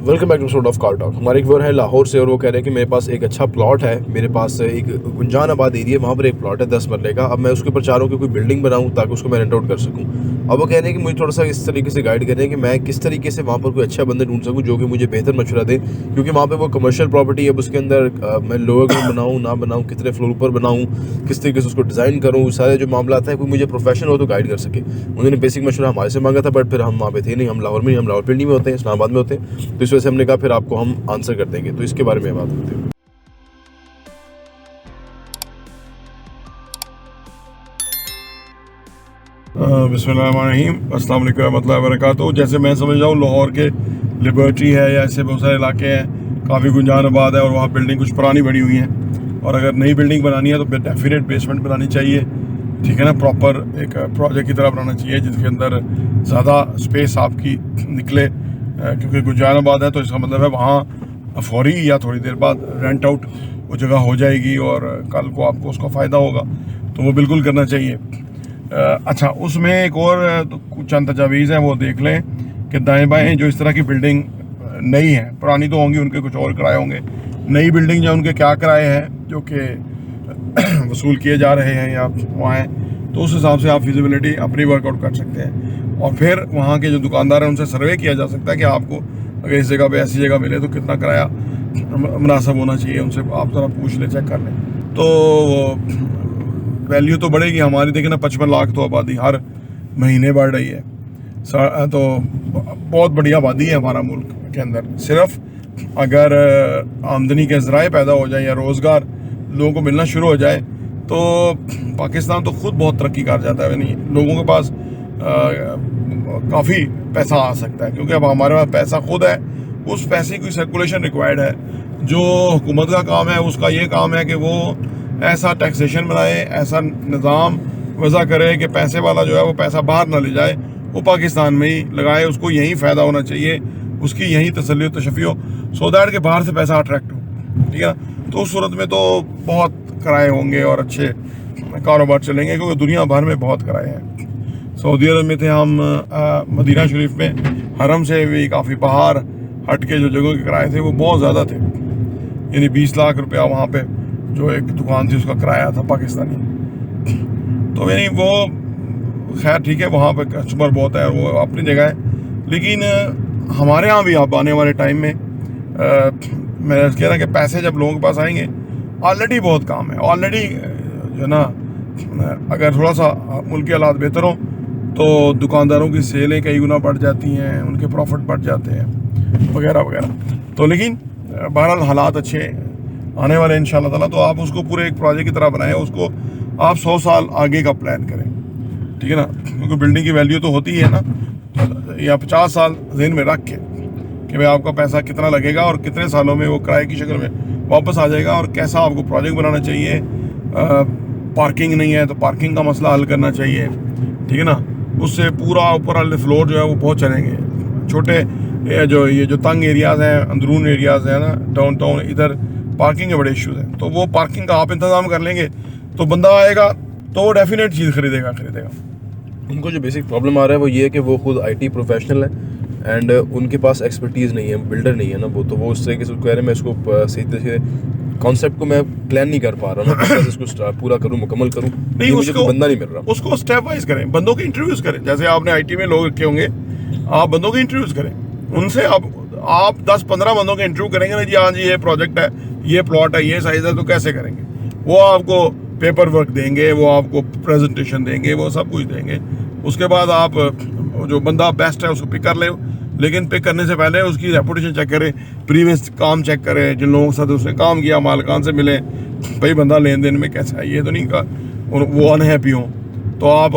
Welcome back to sort of car talk. हमारे एक viewer है लाहौर से और वो कह रहे हैं कि मेरे पास एक अच्छा प्लॉट है, मेरे पास एक गुंजान आबाद एरिया, वहाँ पर एक प्लॉट है 10 मरले का। अब मैं उसके ऊपर चाह रहा हूँ कि कोई बिल्डिंग बनाऊँ ताकि उसको मैं रेंट आउट कर सकूँ। अब वो कह रहे हैं कि मुझे थोड़ा सा इस तरीके से गाइड करें कि मैं किस तरीके से वहाँ पर कोई अच्छा बंदे ढूंढ सकूँ जो कि मुझे बेहतर मशवरा दे, क्योंकि वहाँ पर वो कमर्शियल प्रॉपर्टी है। अब उसके अंदर मैं लोअर ग्राउंड बनाऊँ ना बनाऊँ, कितने फ्लोर ऊपर बनाऊँ, किस तरीके से उसको डिज़ाइन करूँ, सारे जो मामला है, कोई मुझे प्रोफेशनल हो तो गाइड कर सके। उन्होंने बेसिक मशवरा हमारे से मांगा था, बट फिर हम वहाँ पे थे नहीं, हम लाहौर में, हम रावलपिंडी में होते हैं, इस्लामाबाद में होते हैं, तो इस वजह से हमने कहा फिर आपको हम आंसर कर देंगे। तो इसके बारे में बात करते हैं। बिस्मिल्लाहिर्रहमानिर्रहीम, अस्सलाम वालेकुम रहमतुल्लाहि व बरकातहू। जैसे मैं समझ रहा हूँ लाहौर के लिबर्टी है या ऐसे बहुत सारे इलाके हैं, काफ़ी गुंजान आबाद है और वहाँ बिल्डिंग कुछ पुरानी बनी हुई हैं, और अगर नई बिल्डिंग बनानी है तो डेफिनेट बेसमेंट बनानी चाहिए, ठीक है ना। प्रॉपर एक प्रोजेक्ट की तरह बनाना चाहिए जिसके अंदर ज़्यादा स्पेस आपकी निकले, क्योंकि गुंजान आबाद है तो इसका मतलब है वहाँ फौरी या थोड़ी देर बाद रेंट आउट वो जगह हो जाएगी और कल को आपको उसका फ़ायदा होगा, तो वो बिल्कुल करना चाहिए। अच्छा, उसमें एक और चंद तजावीज़ हैं, वो देख लें कि दाएं बाएं जो इस तरह की बिल्डिंग नई है, पुरानी तो होंगी, उनके कुछ और किराए होंगे, नई बिल्डिंग जो उनके क्या किराए हैं जो कि वसूल किए जा रहे हैं या वहाँ हैं, तो उस हिसाब से आप फिजिबिलिटी अपनी वर्कआउट कर सकते हैं। और फिर वहाँ के जो दुकानदार हैं उनसे सर्वे किया जा सकता है कि आपको अगर इस जगह पे ऐसी जगह मिले तो कितना किराया मुनासिब होना चाहिए, उनसे आप ज़रा पूछ लें, चेक कर लें, तो वैल्यू तो बढ़ेगी हमारी। देखिए ना, 55 लाख तो आबादी हर महीने बढ़ रही है, तो बहुत बड़ी आबादी है हमारा मुल्क के अंदर। सिर्फ अगर आमदनी के ज़राए पैदा हो जाए या रोज़गार लोगों को मिलना शुरू हो जाए तो पाकिस्तान तो खुद बहुत तरक्की कर जाता है। नहीं, लोगों के पास काफ़ी पैसा आ सकता है, क्योंकि अब हमारे पास पैसा खुद है, उस पैसे की सर्कुलेशन रिक्वायर्ड है। जो हुकूमत का काम है उसका ये काम है कि वो ऐसा टैक्सेशन बनाए, ऐसा निज़ाम वज़ा करे कि पैसे वाला जो है वो पैसा बाहर ना ले जाए, वो पाकिस्तान में ही लगाए, उसको यहीं फ़ायदा होना चाहिए, उसकी यहीं तसल्ली व तशफ़ी हो, सो दैट के बाहर से पैसा अट्रैक्ट हो, ठीक है ना। तो उस सूरत में तो बहुत किराए होंगे और अच्छे कारोबार चलेंगे, क्योंकि दुनिया भर में बहुत किराए हैं। सऊदी अरब में थे हम, मदीना शरीफ में, हरम से भी काफ़ी बाहर हट के जो जगहों के किराए थे वो बहुत ज़्यादा थे, यानी 20 लाख रुपया वहाँ पे जो एक दुकान थी उसका किराया था पाकिस्तानी। तो यानी वो खैर ठीक है, वहाँ पे कस्टमर बहुत है, वो अपनी जगह है, लेकिन हमारे यहाँ भी आप आने वाले टाइम में मैं कह रहा कि पैसे जब लोगों के पास आएंगे, ऑलरेडी बहुत काम है, ऑलरेडी जो ना, अगर थोड़ा सा मुल्क के हालात बेहतर हो तो दुकानदारों की सेलें कई गुना बढ़ जाती हैं, उनके प्रॉफिट बढ़ जाते हैं वगैरह वगैरह। तो लेकिन बहरहाल हालात अच्छे आने वाले इंशाल्लाह ताला, तो आप उसको पूरे एक प्रोजेक्ट की तरह बनाएं, उसको आप 100 साल आगे का प्लान करें, ठीक है ना, क्योंकि बिल्डिंग की वैल्यू तो होती है ना, या 50 साल ज़हन में रख के कि भाई आपका पैसा कितना लगेगा और कितने सालों में वो किराए की शक्ल में वापस आ जाएगा, और कैसा आपको प्रोजेक्ट बनाना चाहिए। पार्किंग नहीं है तो पार्किंग का मसला हल करना चाहिए, ठीक है ना। उससे पूरा ऊपर वाले फ्लोर जो है वो बहुत चलेंगे, छोटे ये जो तंग एरियाज़ हैं, अंदरून एरियाज़ हैं ना, डाउन टाउन, इधर पार्किंग के बड़े इश्यूज़ हैं, तो वो पार्किंग का आप इंतज़ाम कर लेंगे तो बंदा आएगा तो वो डेफिनेट चीज़ खरीदेगा। उनको जो बेसिक प्रॉब्लम आ रहा है वो ये है कि वो खुद IT प्रोफेशनल है एंड उनके पास एक्सपर्टीज़ नहीं है, बिल्डर नहीं है ना वो, तो वो उस तरीके से कह रहे हैं मैं इसको सही तरह से कॉन्सेप्ट को मैं प्लान नहीं कर पा रहा हूँ, इसको पूरा करूँ, मुकम्मल करूँ, नहीं मुझे कोई बंदा नहीं मिल रहा। उसको स्टेप वाइज करें, बंदों के इंटरव्यूज़ करें, जैसे आपने IT में लोग रखे होंगे, आप बंदों के इंटरव्यूज़ करें, उनसे आप 10-15 बंदों के इंटरव्यू करेंगे ना जी, हाँ जी ये प्रोजेक्ट है, ये प्लॉट है, ये साइज़ है, तो कैसे करेंगे, वो आपको पेपर वर्क देंगे, वो आपको प्रेजेंटेशन देंगे, वो सब कुछ देंगे। उसके बाद आप जो बंदा बेस्ट है उसको पिक कर ले, लेकिन पिक करने से पहले उसकी रेपुटेशन चेक करें, प्रीवियस काम चेक करें, जिन लोगों के साथ उसने काम किया, मालिकान से मिले, भाई बंदा लेन देन में कैसा है, ये तो नहीं का वो अनहैप्पी हो तो आप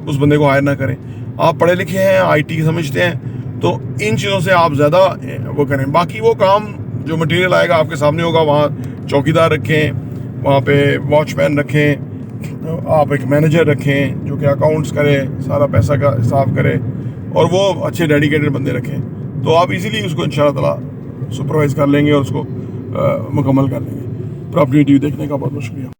उस बंदे को हायर ना करें। आप पढ़े लिखे हैं, IT समझते हैं, तो इन चीज़ों से आप ज़्यादा वो करें। बाकी वो काम जो मटेरियल आएगा आपके सामने होगा, वहाँ चौकीदार रखें, वहाँ पे वॉचमैन रखें, आप एक मैनेजर रखें जो कि अकाउंट्स करे, सारा पैसा का हिसाब करे, और वो अच्छे डेडिकेटेड बंदे रखें, तो आप इजीली उसको इंशाल्लाह ताला सुपरवाइज़ कर लेंगे और उसको मुकम्मल कर लेंगे। प्रॉपर्टी टीवी देखने का बहुत बहुत शुक्रिया।